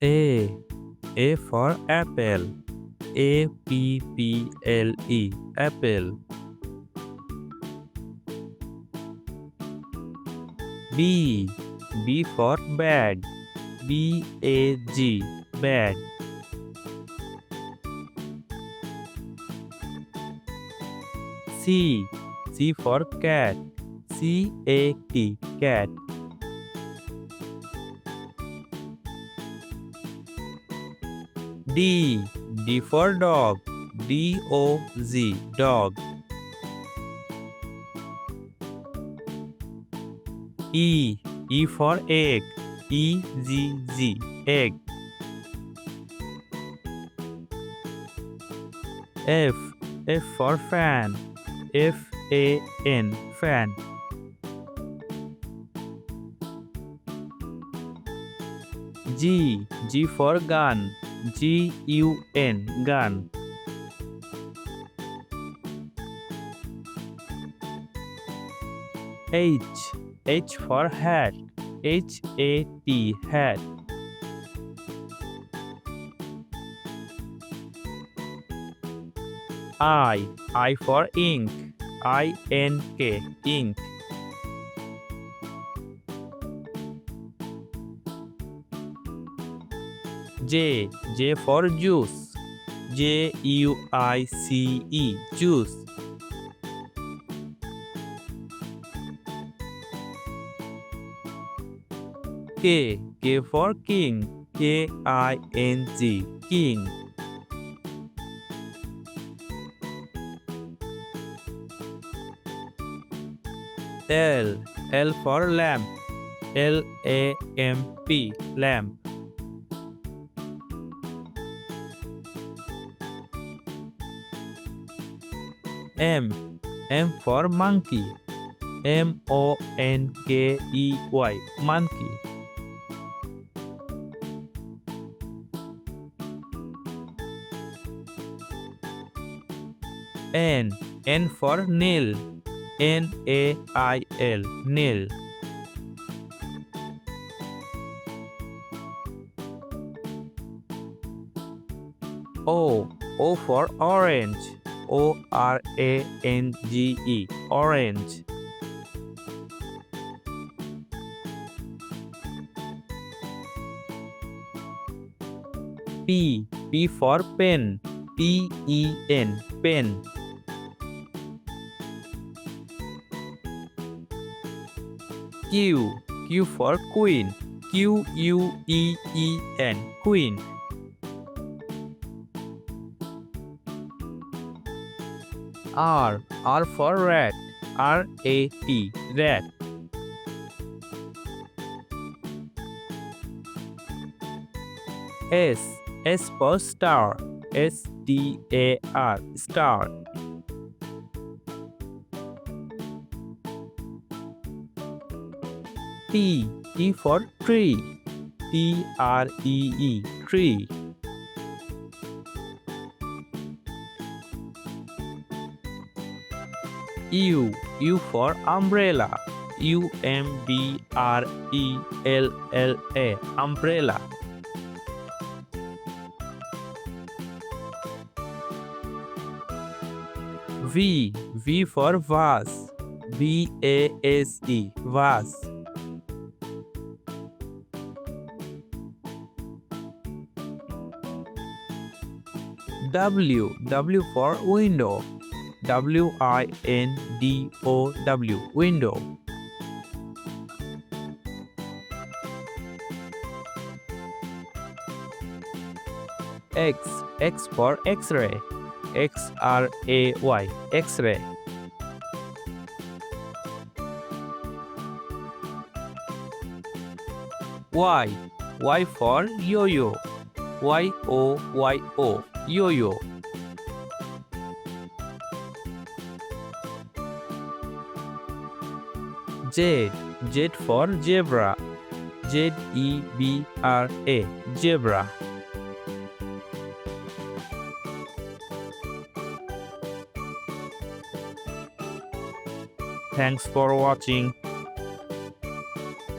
A. A for apple. A-P-P-L-E. Apple. B. B for bag. B-A-G. Bag. C. C for cat. C-A-T. Cat. D. D for dog. D-O-G. Dog. E. E for egg. E-G-G. Egg. F. F for fan. F-A-N. Fan. G. G for gun. G-U-N. Gun. H. H for hat. H-A-T. Hat. I. I for ink. I-N-K. Ink. J. J for juice. J-U-I-C-E. Juice. K. K for king. K-I-N-G. King. L. L for lamp. L-A-M-P. Lamp. M. M for monkey. M-O-N-K-E-Y. Monkey. N. N for nail. N-A-I-L. Nail. O. O for orange. O-R-A-N-G-E. Orange. P. P for pen. P-E-N. Pen. Q. Q for queen. Q-U-E-E-N. Queen. R. R for rat. R-A-T. Rat. S. S for star. S-T-A-R. Star. T. T for tree. T-R-E-E. Tree. U. U for umbrella. U-M-B-R-E-L-L-A. Umbrella. V. V for vase. V-A-S-E. Vase. W. W for window. W-I-N-D-O-W. Window. X. X for X-ray. X-R-A-Y. X-ray. Y. Y for yo-yo. Y-O-Y-O. Yo-yo. Z. Z for zebra. Z-E-B-R-A. Zebra. Thanks for watching.